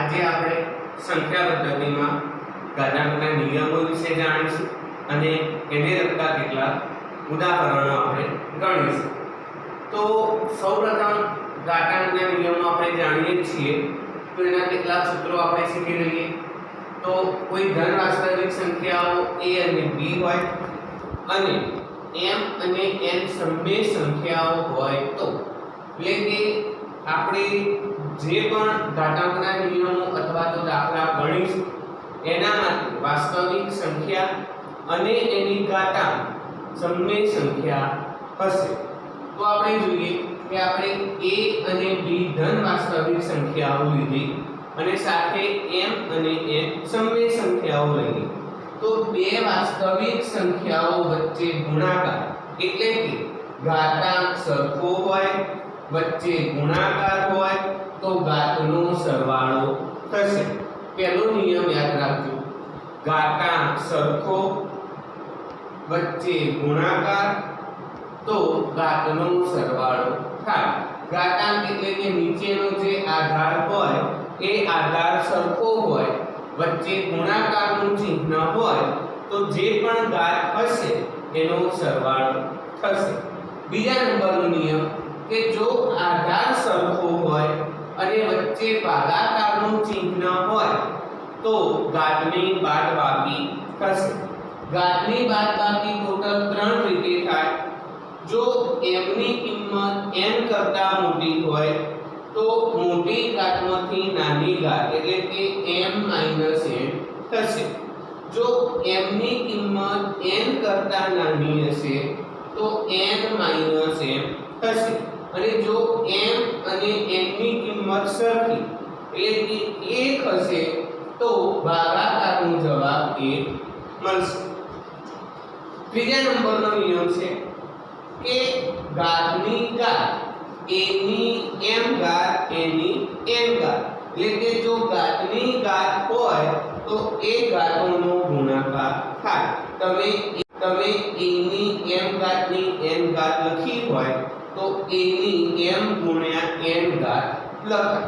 આજે આપણે સંખ્યા પદ્ધતિમાં ઘાતાંકના નિયમો વિશે જાણીશું અને એને લગતા કેટલાક ઉદાહરણો આપણે ગણીશું। તો સૌપ્રથમ ઘાતાંકના નિયમો આપણે જાણીએ છીએ તો એના કેટલાક સૂત્રો આપણે શીખી લઈએ। તો કોઈ ધન વાસ્તવિક સંખ્યાઓ a અને b હોય અને m અને n સમય સંખ્યાઓ હોય તો એટલે કે આપણે જે પણ ઘાતાંકના નિયમો અથવા તો દાખલા ગણીશું એનામાંથી વાસ્તવિક સંખ્યા અને એની ઘાતાંક સમય સંખ્યા હશે। તો આપણે જોઈએ કે આપણે a અને b ધન વાસ્તવિક સંખ્યાઓ લીધી અને સાથે m અને n સમય સંખ્યાઓ લઈએ તો બે વાસ્તવિક સંખ્યાઓ વચ્ચે ગુણાકાર એટલે કે ઘાતાંક સરખો હોય વચ્ચે ગુણાકાર હોય તો ઘાતનો સરવાળો થશે। પહેલો નિયમ યાદ રાખજો, ઘાતાંક સરખો વચ્ચે ગુણાકાર તો ઘાતનો સરવાળો થાય। ઘાતાંક એટલે કે નીચેનો જે આધાર હોય એ આધાર સરખો હોય વચ્ચે ગુણાકારનું ચિહ્ન હોય તો જે પણ ઘાત હશે એનો સરવાળો થશે। બીજા નંબરનો નિયમ કે જો આધાર સરખો હોય અને વચ્ચે ભાગાકારનું ચિહ્ન હોય તો ઘાતની બાદબાકી થશે। ઘાતની બાદબાકી ટોટલ 3 રીતે થાય। જો m ની કિંમત n કરતા મોટી હોય તો મોટી ઘાતમાંથી નાની ઘાત એટલે કે m - n થશે। જો m ની કિંમત n કરતા નાની હશે તો n - m થશે અને જો m અને n ની કિંમત સરખી એટલે કે 1 હશે તો ભાગાકારનો જવાબ 1 મળશે। ત્રીજા નંબરનો નિયમ છે કે ઘાતની ઘાત a ની m ઘાત a ની n ઘાત એટલે કે જો ઘાતની ઘાત હોય તો એ ઘાતોનો ગુણાકાર થાય। તમે a ની m ઘાતની n ઘાત લખી હોય તો a ની m ગુણ્યા n ઘાત લખાય।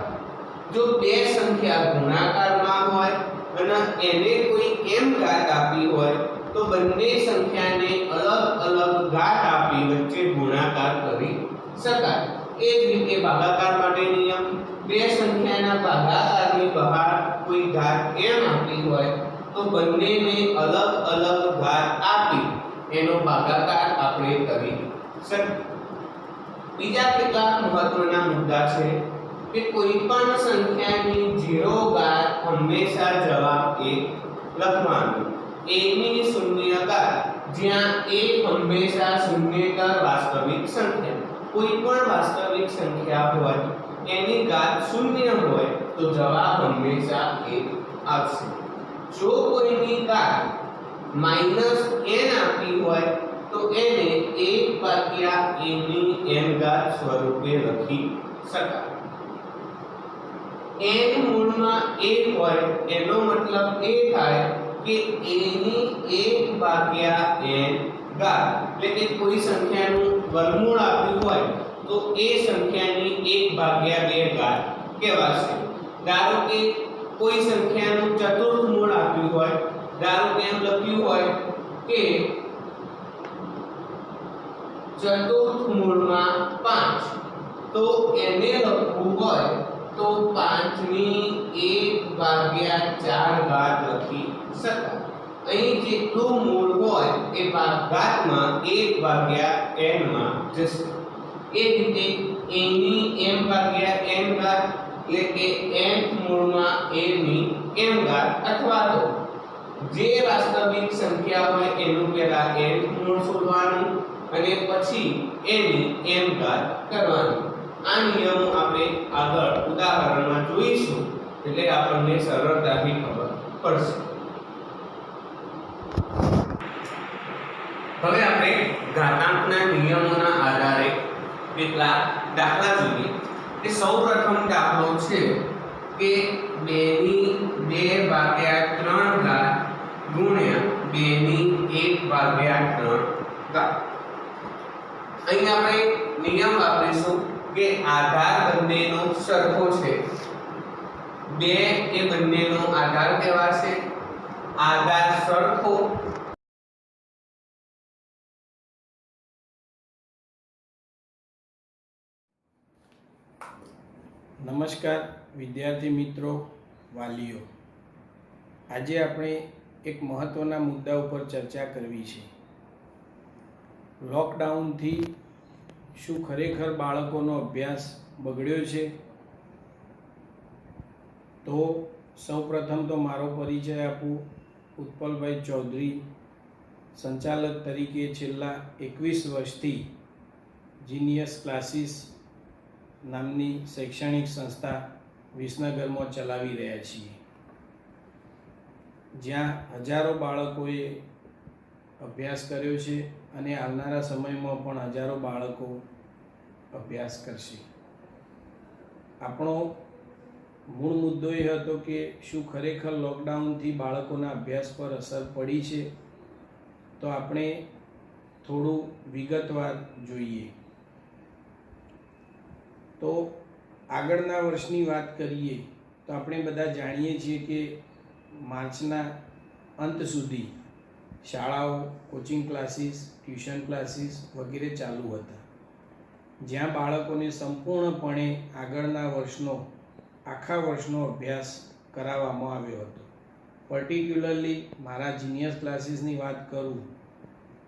જો બે સંખ્યા ગુણાકારમાં હોય અને એને કોઈ m ઘાત આપી હોય તો બંને સંખ્યાને અલગ અલગ ઘાત આપી વચ્ચે ગુણાકાર કરી શકાય। એ જ રીતે ભાગાકાર માટે નિયમ, બે સંખ્યાના ભાગાકારની બહાર કોઈ ઘાત m આપી હોય તો બંનેને અલગ અલગ ઘાત આપી એનો ભાગાકાર આપણે કરી શકીએ। બીજા કેટલાક મહત્વના મુદ્દા છે કે કોઈ પણ સંખ્યાની 0 ઘાત હંમેશા જવાબ 1 લખવાનો। a ની શૂન્ય ઘાત જ્યાં a હંમેશા શૂન્યેતર વાસ્તવિક સંખ્યા, કોઈ પણ વાસ્તવિક સંખ્યા હોય એની ઘાત શૂન્ય હોય તો જવાબ હંમેશા 1 આવશે। જો કોઈની ઘાત -n આપી હોય તો એને 1/a ની n ઘાત સ્વરૂપે લખી શકાય। n મૂળમાં 1 હોય એનો મતલબ એ થાય કે a ની 1/n ઘાત એટલે કે કોઈ સંખ્યાનું વર્ગમૂળ આપ્યું હોય તો એ સંખ્યાની 1/2 ઘાત કહેવાશે। ધારો કે કોઈ સંખ્યાનું ચતુર્થ મૂળ આપ્યું હોય, ધારો કે એમ લખ્યું હોય કે ચતુર્થ મૂળમાં 5 તો એને લખવું હોય તો 5 ની 1/4 ઘાત લખી શકાય। અહીં જેટલું મૂળ હોય એ ઘાતમાં 1/n માં જશે। એ રીતે a ની m/n ઘાત એટલે કે nth મૂળમાં a ની m ઘાત અથવા તો જે વાસ્તવિક સંખ્યા હોય એનું પહેલા nth મૂળ શોધવાનું અને પછી એની m ઘાત કરવાની। આ નિયમો આપણે આગળ ઉદાહરણમાં જોઈશું એટલે આપણને સરળતાથી ખબર પડશે। હવે આપણે ઘાતાંકના નિયમોના આધારે કેટલાક દાખલા જોઈએ। કે સૌપ્રથમ દાખલો છે કે 2 ની 2/3 ઘાત ગુણ્યા 2 ની 1/3 ઘાત। અહીં આપણે નિયમ વાપરીશું કે આધાર બંનેનો સરખો છે। 2 એ બંનેનો આધાર કહેવાશે. આધાર સરખો નમસ્કાર વિદ્યાર્થી મિત્રો, વાલીઓ. આજે આપણે એક મહત્વના મુદ્દા ઉપર ચર્ચા કરવી છે. લોકડાઉનથી શું ખરેખર બાળકોનો અભ્યાસ બગડ્યો છે? તો સૌપ્રથમ તો મારો પરિચય આપું. ઉત્પલભાઈ ચૌધરી, સંચાલક તરીકે છેલ્લા 21 વર્ષથી જીનિયસ ક્લાસીસ નામની શૈક્ષણિક સંસ્થા વિસનગરમાં ચલાવી રહ્યા છીએ, જ્યાં હજારો બાળકોએ અભ્યાસ કર્યો છે અને આવનારા સમયમાં પણ હજારો બાળકો અભ્યાસ કરશે. આપણો મૂળ મુદ્દો એ હતો કે શું ખરેખર લોકડાઉનથી બાળકોના અભ્યાસ પર અસર પડી છે? તો આપણે થોડું વિગતવાર જોઈએ. તો આગળના વર્ષની વાત કરીએ તો આપણે બધા જાણીએ છીએ કે માર્ચના અંત સુધી શાળાઓ, કોચિંગ ક્લાસીસ, ટ્યુશન ક્લાસીસ વગેરે ચાલુ હતા, જ્યાં બાળકોને સંપૂર્ણપણે આગળના આખા વર્ષનો અભ્યાસ કરાવવામાં આવ્યો હતો. પર્ટિક્યુલરલી મારા જીનિયસ ક્લાસીસની વાત કરું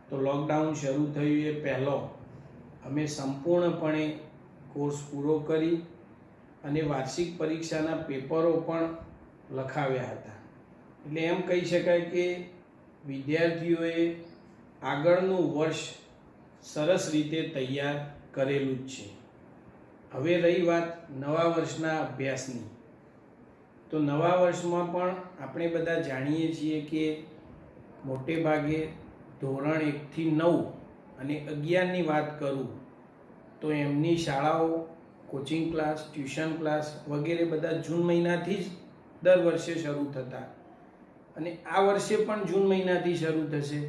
તો લોકડાઉન શરૂ થયું એ પહેલાં અમે સંપૂર્ણપણે કોર્સ પૂરો કરી અને વાર્ષિક પરીક્ષાના પેપરો પણ લખાવ્યા હતા. એટલે એમ કહી શકાય કે વિદ્યાર્થીઓએ આગળનું વર્ષ સરસ રીતે તૈયાર કરેલું જ છે. હવે રહી વાત નવા વર્ષના અભ્યાસની, તો નવા વર્ષમાં પણ આપણે બધા જાણીએ છીએ કે મોટે ભાગે ધોરણ 1 થી 9 અને 11ની વાત કરું તો એમની શાળાઓ, કોચિંગ ક્લાસ, ટ્યુશન ક્લાસ વગેરે બધા જૂન મહિનાથી જ દર વર્ષે શરૂ થતા અને આ વર્ષે પણ જૂન મહિનાથી શરૂ થશે.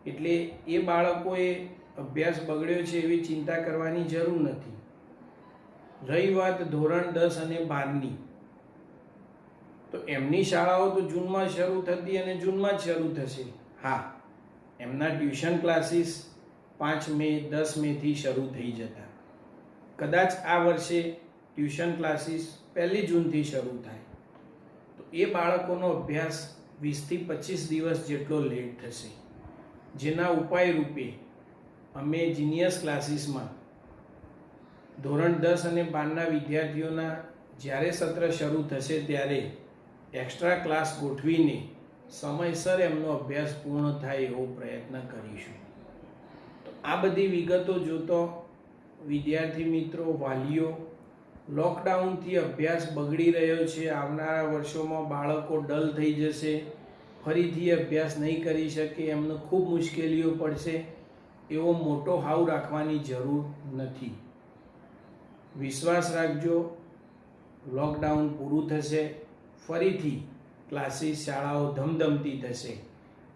એટલે એ બાળકોએ અભ્યાસ બગડ્યો છે એવી ચિંતા કરવાની જરૂર નથી. રહી વાત ધોરણ 10 અને 12ની, તો એમની શાળાઓ તો જૂનમાં શરૂ થતી અને જૂનમાં જ શરૂ થશે. હા, એમના ટ્યુશન ક્લાસીસ 5 મે, 10 મેથી શરૂ થઈ જતા. કદાચ આ વર્ષે ટ્યુશન ક્લાસીસ 1 જૂનથી શરૂ થાય, તો એ બાળકોનો અભ્યાસ 20 થી 25 દિવસ જેટલો લેટ થશે. જેના ઉપાય રૂપે અમે જીનિયસ ક્લાસીસમાં ધોરણ 10 અને 12ના વિદ્યાર્થીઓના જ્યારે સત્ર શરૂ થશે ત્યારે એક્સ્ટ્રા ક્લાસ ગોઠવીને સમયસર એમનો અભ્યાસ પૂર્ણ થાય એવો પ્રયત્ન કરીશું. તો આ બધી વિગતો જોતો વિદ્યાર્થી મિત્રો, વાલીઓ, લોકડાઉનથી અભ્યાસ બગડી રહ્યો છે. આવનારા વર્ષોમાં બાળકો ડલ થઈ જશે, ફરીથી અભ્યાસ નહીં કરી શકે, એમને ખૂબ મુશ્કેલીઓ પડશે એવો મોટો હાવ રાખવાની જરૂર નથી. વિશ્વાસ રાખજો, લોકડાઉન પૂરું થશે, ફરીથી ક્લાસીસ, શાળાઓ ધમધમતી થશે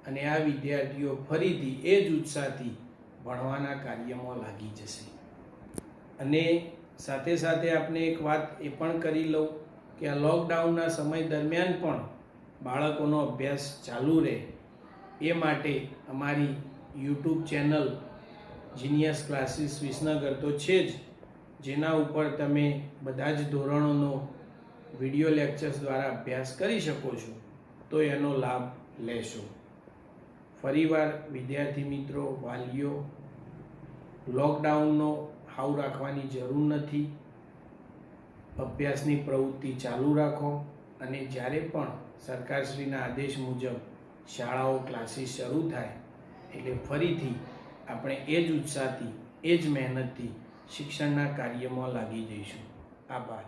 અને આ વિદ્યાર્થીઓ ફરીથી એ જ ઉત્સાહથી ભણવાના કાર્યમાં લાગી જશે. અને સાથે સાથે આપણે એક વાત એ પણ કરી લઉં કે આ લોકડાઉનના સમય દરમિયાન પણ બાળકોનો અભ્યાસ ચાલુ રહે એ માટે અમારી YouTube channel genius classes Visnagar તો છે જ, જેના ઉપર તમે બધા જ ધોરણોનો વિડીયો લેક્ચર્સ દ્વારા અભ્યાસ કરી શકો છો, તો એનો લાભ લેશો. ફરીવાર વિદ્યાર્થી મિત્રો, વાલીઓ, લોકડાઉનનો હાવ રાખવાની જરૂર નથી. અભ્યાસની પ્રવૃત્તિ ચાલુ રાખો અને જ્યારે પણ સરકારશ્રીના આદેશ મુજબ શાળાઓ, ક્લાસીસ શરૂ થાય એટલે ફરીથી આપણે એ જ ઉત્સાહથી, એ જ મહેનતથી શિક્ષણના કાર્યમાં લાગી જઈશું. આભાર.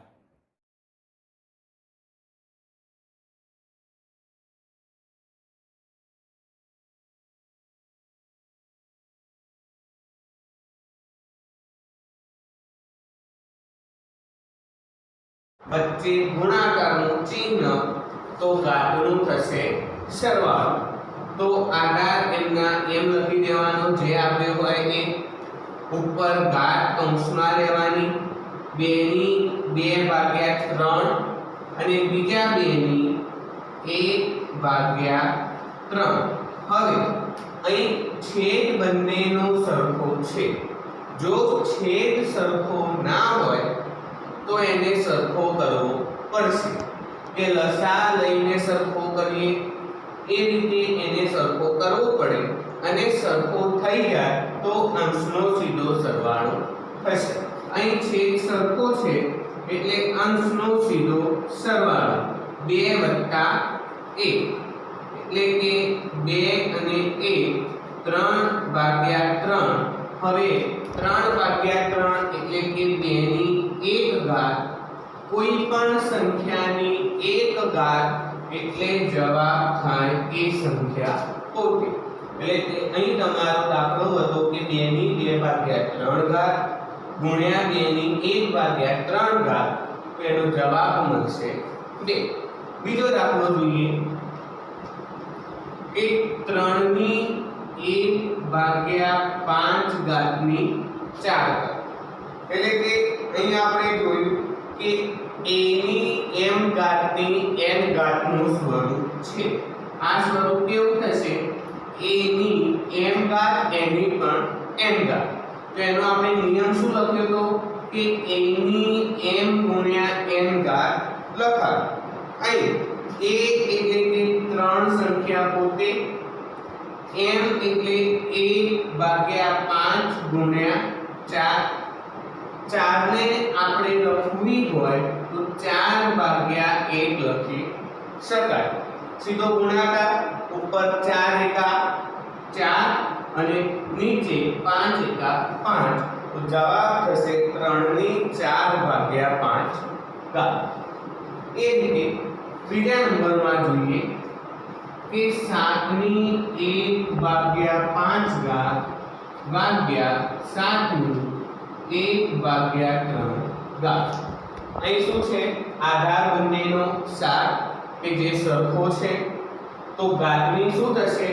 વચ્ચે ગુણાકારનું ચિહ્ન તો ઘાતનું થશે સરવાળો. તો આધાર એમના એમ લખી દેવાનો જે આપ્યો હોય એ, ઉપર ઘાત કૌંસમાં લેવાની, 2 ની 2/3 અને બીજા બેની 1/3. હવે અહીં છેદ બંનેનો સરખો છે. જો છેદ સરખો ના હોય તો એને સરખો કરવો પડશે. કે લસા લઈને સરખો કરીએ એ રીતે એને સરખો કરવો પડે, અને સરખો થઈ જાય તો અંશનો સીધો સરવાળો થશે. અહીં છેદ સરખો છે એટલે અંશનો સીધો સરવાળો 2 + 1 એટલે કે 2 અને 1 3/3. હવે 3/3 એટલે કે 2^1. કોઈ પણ સંખ્યાની 1 ઘાત એટલે જવાબ થાય એ સંખ્યા પોતે. એટલે કે અહીં તમારો દાખલો હતો કે 2^2/3 ગુણ્યા 2^1/3, તો એનો જવાબ મળશે 2. બીજો દાખલો જોઈએ કે 3^1/5^4. એટલે કે અહીં આપણે જોયું કે a ની m ઘાતની n ઘાતનું સ્વરૂપ છે. આ સ્વરૂપ કેવું થશે? a ની m ઘાત n ની પણ m ઘાત. તો એનો આપણે નિયમ શું લખ્યો તો કે a ની m ગુણ્યા n ઘાત લખાય. અહીં a એટલે કે 3 સંખ્યા પોતે, m એટલે 1/5 ગુણ્યા 4. 4 ને આપણે લખવી હોય તો 4/1 લખી શકાય. સીધો ગુણાકાર, ઉપર 4 એકા 4 અને નીચે 5 એકા 5, તો જવાબ થશે 3/4/5. એ રીતે ત્રીજા નંબરમાં જોઈએ કે 7/1/5 ભાગ્યા 7/1/3. અહીં શું છે? આધાર બંનેનો 7 કે જે સરખો છે, તો ઘાતની શું થશે?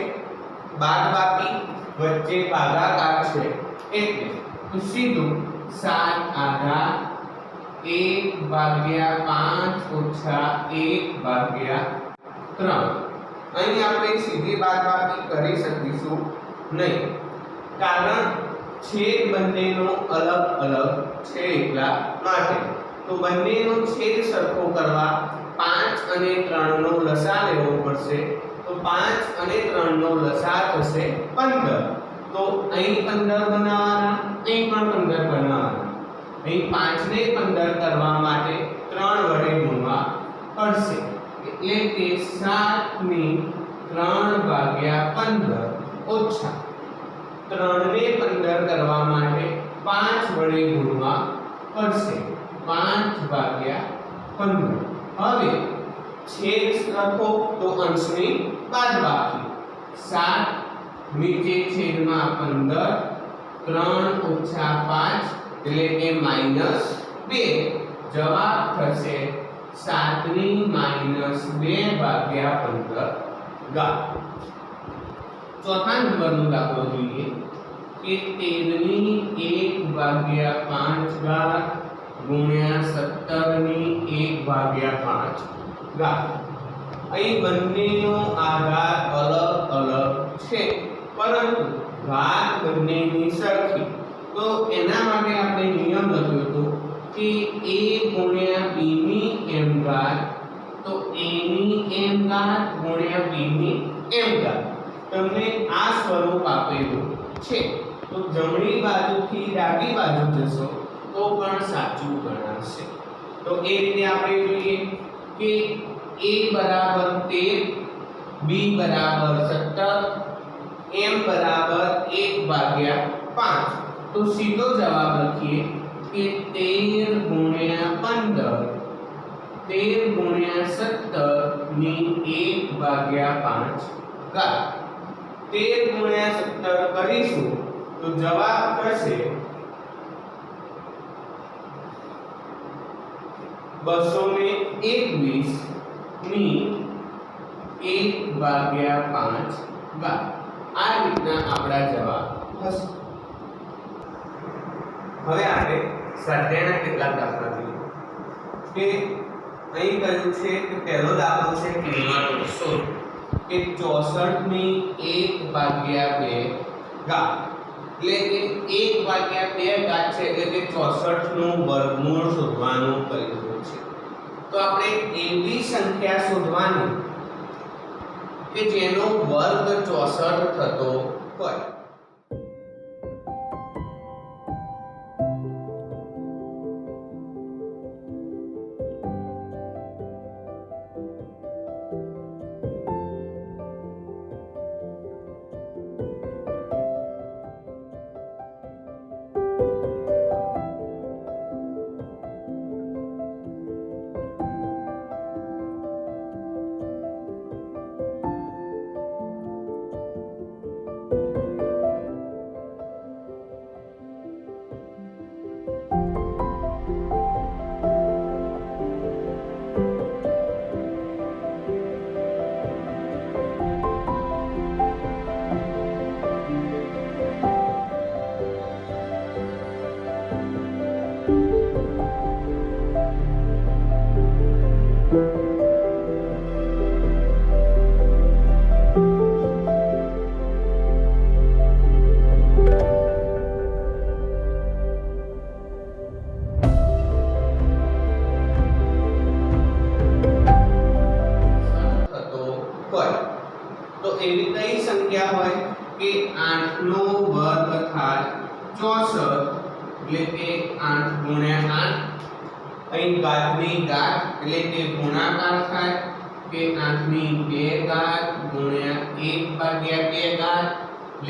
બાદબાકી, વચ્ચે ભાગાકાર છે એટલે તો સીધું 7/1/5 - 1/3. અહીં આપણે સીધી બાદબાકી કરી શકીશું નહીં, કારણ છેદ બંનેનો અલગ અલગ છે એટલા માટે. તો બંનેનો છેદ સરખો કરવા 5 અને 3 નો લસા લેવો પડશે. તો 5 અને 3 નો લસા થશે 15. તો અહીં 15 બનાવવાના, અહીં પણ 15 બનાવવાના. અહીં 5 ને 15 કરવા માટે 3 વડે ગુણવા પડશે. એટલે કે 7/3/15 ઓછા 3 ને 15 કરવા માટે 5 વડે ગુણવા પડશે. 5/15. હવે છેદ લખો તો અંશની બાદબાકી. 7 નીચે છેદમાં 15, 3 - 5 એટલે કે -2. જવાબ થશે 7/-2/15. ચોથા નંબરનો દાખલો જોઈએ કે 13/1/5 ગુણ્યા 17/1/5. અહીં બંનેનો આધાર અલગ અલગ છે, પરંતુ ઘાત બંનેની સરખી. તો એના માટે આપણે નિયમ લખ્યો હતો કે a ગુણ્યા b ની m ઘાત, તો a ની m ઘાત ગુણ્યા b ની m ઘાત. તમને આ સ્વરૂપ આપેલું છે, તો જમણી બાજુથી ડાબી બાજુ જશો તો પણ સાચું ગણાશે. તો એ રીતે આપણે જોઈએ કે a બરાબર 13, b બરાબર 17, m બરાબર 1/5. તો સીધો જવાબ લખીએ કે 13 ગુણ્યા 15, 13 ગુણ્યા 17 ની 1/5 ઘાત. 13 ગુણ્યા 17 કરીશું તો જવાબ થશે 221 ની 1/5 ઘાત. આ રીતના આપણા જવાબ થશે. હવે આપણે સ્વાધ્યાયના કેટલાક દાખલા જોઈએ કે અહીં કહ્યું છે કે પહેલો દાખલો છે કિંમતો શોધો કે 64 ની 1/2 ઘાત એટલે કે 1/2 ઘાત છે એટલે કે 64 નું વર્ગમૂળ શોધવાનું કહ્યું છે। તો આપણે એવી સંખ્યા શોધવાની કે જેનો વર્ગ 64 થતો હોય। तो एवी कई संख्या होय के 8 નો વર્ગ થાય 64 એટલે કે 8 * 8 અહીં ઘાતની ઘાત એટલે કે ગુણાકાર થાય કે 8 ની 2 ઘાત * 1/2 ઘાત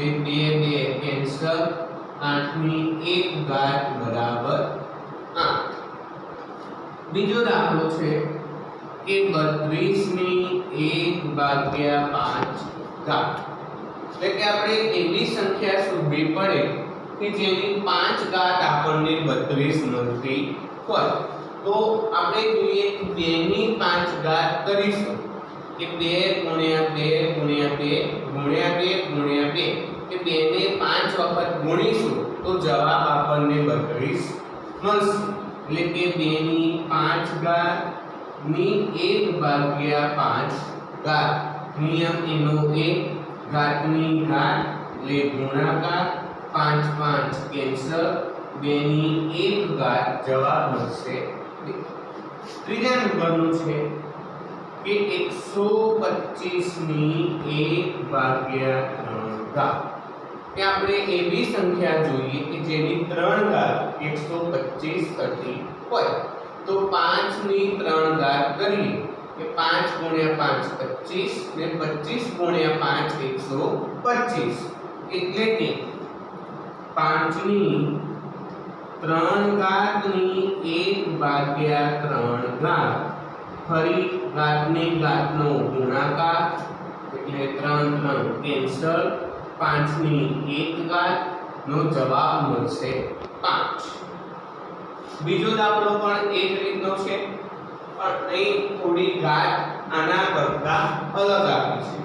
એટલે 2 કેન્સલ 8 ની 1 ઘાત બરાબર 8। બીજો દાખલો છે કે 32 ની 1/5 घात એટલે કે આપણે એવી સંખ્યા શોધવી પડે કે જેની 5 ઘાત આપણને 32 મળતી હોય। તો આપણે જોઈએ કે 2 ની 5 ઘાત કરીશું કે 2 * 2 * 2 * 2 * 2 કે 2 ને 5 વખત ગુણીશું તો જવાબ આપણને 32 મળશે। એટલે કે 2 ની 5 ઘાત ની 1/5 ઘાત નિયમ એનો 1 ઘાતની ઘાત એટલે ગુણાકાર 5 5 કેન્સલ 2 ની 1 ઘાત જવાબ મળશે 2। ત્રીજા નંબરનું છે કે 125 ની 1/3 ઘાત કે આપણે એવી સંખ્યા જોઈએ કે જેની 3 ઘાત 125 થતી હોય। तो 5 ની 3 ઘાત કરીએ કે 5 * 5 25 ને 25 * 5 125 એટલે કે 5 ની 3 ઘાત ની 1/3 ઘાત ફરી ઘાતની ઘાતનો ગુણાકાર એટલે 3 3 કેન્સલ 5 ની 1 ઘાત નો જવાબ મળશે 5। બીજો દાખલો પણ એ જ રીતનો છે પણ અહીં થોડી ઘાત આના કરતા અલગ આપી છે।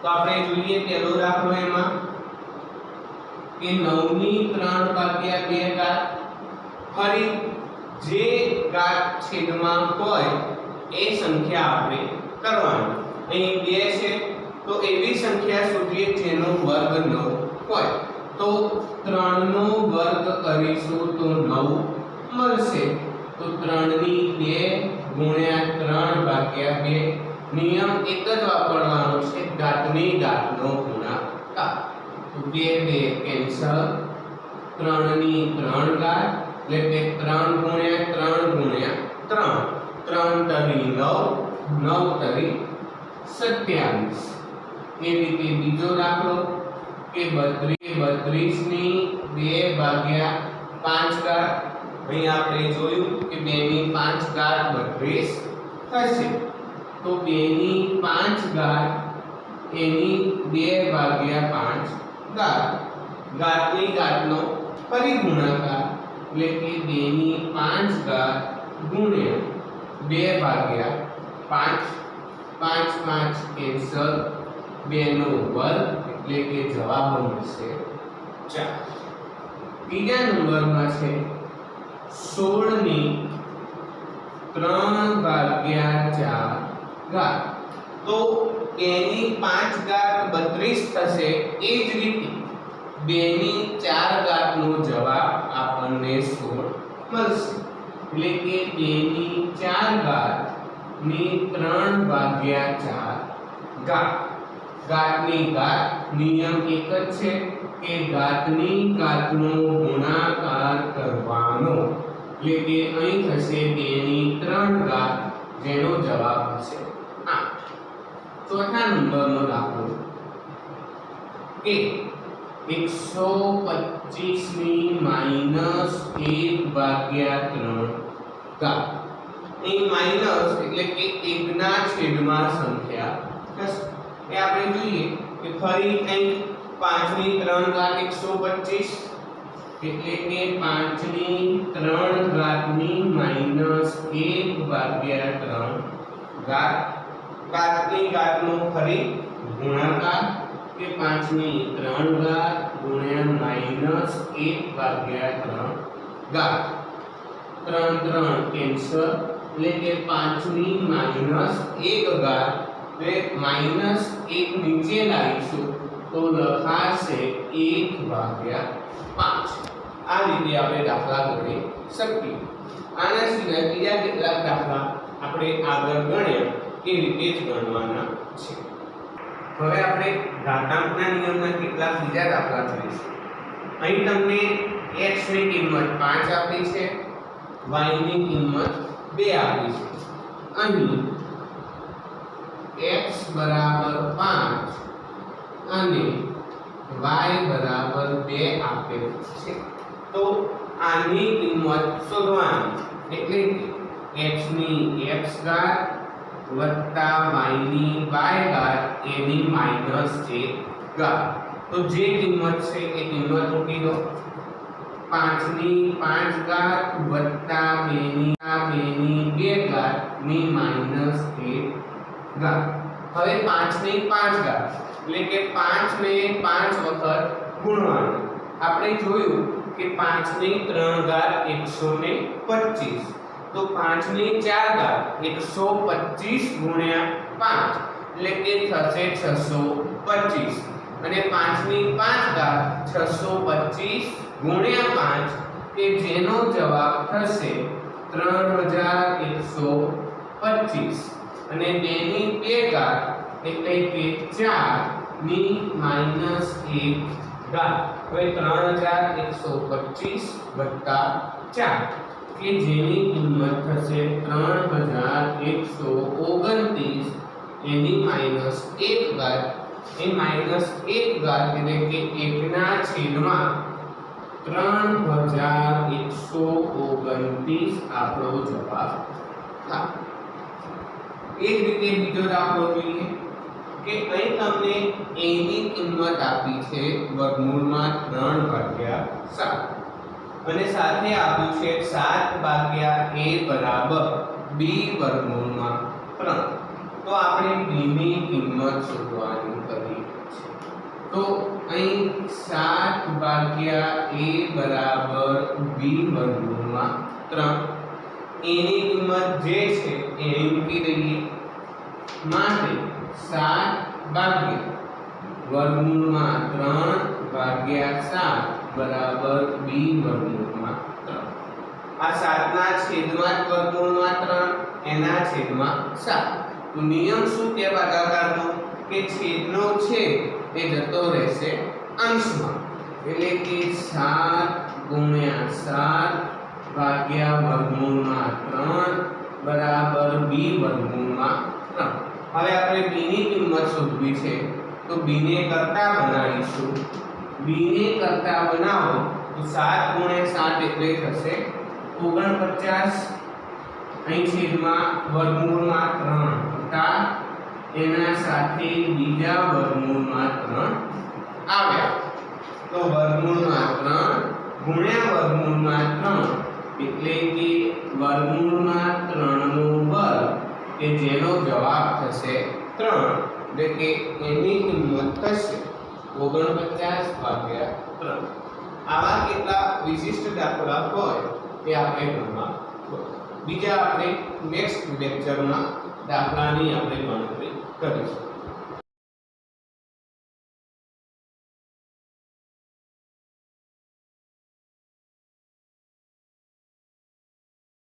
તો આપણે જોઈએ પહેલો દાખલો એમાં કે 9 ની 3/2 ઘાત ફરી જે ઘાત છેદમાં હોય એ સંખ્યા આપણે કરવાની। અહીં 2 છે તો એવી સંખ્યા શોધીએ જેનો વર્ગ 9 હોય। તો 3 નો વર્ગ કરીશું તો 9 મળશે। तो 3 ની 2 * 3/2 નિયમ એક જ વાપરવાનો છે ઘાતની ઘાતનો ગુણાકાર। તો 2 કેન્સલ 3 ની 3 ઘાત એટલે કે 3 * 3 * 3 3 તરી 9 9 તરી 27। એ રીતે બીજો દાખલો કે 32 ની 2/5 ઘાત અહીં આપણે જોયું કે 2 ની 5 ઘાત 32 થશે। તો 2 ની 5 ઘાત એની 2/5 ઘાત ઘાતની ઘાતનો ફરી ગુણાકાર એટલે કે 2 ની 5 ઘાત ગુણ્યા 2/5 5 5 કેન્સલ 2 નો વર્ગ એટલે કે જવાબ મળશે 4। બીજા નંબરમાં છે 16 ની 3 ભાગ્યા 4 ઘાત. તો a ની 5 ઘાત 32 થશે. એ જ રીતે 2 ની 4 ઘાત નો જવાબ આપણને 16 મળશે. એટલે કે 2 ની 4 ઘાત ની 3 ભાગ્યા 4 ઘાત. ઘાતની ઘાત નિયમ એક જ છે કે ઘાતની ઘાતનો ગુણાકાર કરવાનો. એટલે કે અહીં થશે 2 ની 3 ઘાત, જેનો જવાબ થશે 8. ચોથા નંબરનો દાખલો કે 125 ની -1 ભાગ્યા 3 ઘાત. અહીં માઈનસ એટલે કે 1 ના છેદમાં સંખ્યા થશે. એ આપણે જોઈએ કે ફરી અહીં 5 ની 3 ઘાત 125 એટલે કે 5 ની 3 ઘાતની -1 ભાગ્યા 3 ઘાત. ઘાતની ઘાતનો ફરી ગુણાકાર કે 5 ની 3 ઘાત ગુણ્યા -1 ભાગ્યા 3 ઘાત. 3 3 કેન્સલ એટલે કે 5 ની -1 ઘાત. -1 નીચે લાવીશું તો લખાશે 1 ભાગ્યા 5. આ રીતે આપણે દાખલા ગણી શકીએ. આના સિવાય બીજા કેટલાક દાખલા આપણે આગળ ગણ્યા એ રીતે જ ગણવાના છે. હવે આપણે ઘાતાંકના નિયમના કેટલાક બીજા દાખલા જોઈશું. અહીં તમને x ની કિંમત 5 આપી છે, y ની કિંમત 2 આપી છે. અહીં x બરાબર 5 અને y બરાબર 2 આપેલ છે. તો આની કિંમત શોધવાની. એટલે કે x ની x ઘાત વત્તા y ની y ઘાત એની -1 ઘાત. તો જે કિંમત છે એ કિંમત મૂકી દો. 5 ની 5 ઘાત વત્તા 2 ની 2 ઘાત ની -1 ઘાત. હવે 5 ની 5 ઘાત એટલે કે 5 ને 5 વખત ગુણવાનું. આપણે જોયું કે 5 ની 3 ઘાત 125. તો 5 ની 4 ઘાત 125 ગુણ્યા 5 એટલે કે થશે 625. અને 5 ની 5 ઘાત 625 ગુણ્યા 5 કે જેનો જવાબ થશે 3125. અને 2 ની 2 ઘાત એટલે કે 4 ની -1 ઘાત. હવે 3125 વત્તા 4 કે જેની કિંમત થશે 3129 એની -1 ઘાત. એ -1 ઘાત એટલે કે 1 ના છેદમાં 3129 આપણો જવાબ થાય. એ જ રીતે બીજો દાખલો જોઈએ કે અહીં તમને a ની કિંમત આપી છે વર્ગમૂળમાં 3 ભાગ્યા 7 અને સાથે આપ્યું છે 7 ભાગ્યા a બરાબર b વર્ગમૂળમાં 3. તો આપણે b ની કિંમત શોધવાની કરી છે. તો અહીં 7 ભાગ્યા a બરાબર b વર્ગમૂળમાં 3. a ની કિંમત જે છે એ મૂકી દઈએ. માટે 7 ભાગ્યા વર્ગમૂળમાં 3 ભાગ્યા 7 બરાબર b વર્ગમૂળમાં 3. આ 7 ના છેદમાં વર્ગમૂળમાં 3 એના છેદમાં 7. તો નિયમ શું કે ભાગાકારનો કે છેદનો છેદ એ જતો રહેશે અંશમાં. એટલે કે 7 ગુણ્યા 7 ભાગ્યા વર્ગમૂળમાં 3 બરાબર b વર્ગમૂળમાં 3. હવે આપણે b ની કિંમત શોધવી છે. તો b ને કરતા બનાવીશું. b ને કરતા બનાવો તો 7 ગુણ્યા 7 એટલે થશે 49. અહીં છેદમાં વર્ગમૂળમાં 3 વત્તા એના સાથે બીજા વર્ગમૂળમાં 3 આવ્યા. તો વર્ગમૂળમાં 3 ગુણ્યા વર્ગમૂળમાં 3 એટલે કે વર્ગમૂળમાં 3 નો વર્ગ કે જેનો જવાબ થશે 3. એટલે કે એની કિંમત થશે 49 ભાગ્યા 3. આવા કેટલા વિશિષ્ટ દાખલા હોય તે આપણે ગણવા. બીજા આપણે નેક્સ્ટ લેક્ચરમાં દાખલાની આપણે ગણતરી કરીશું.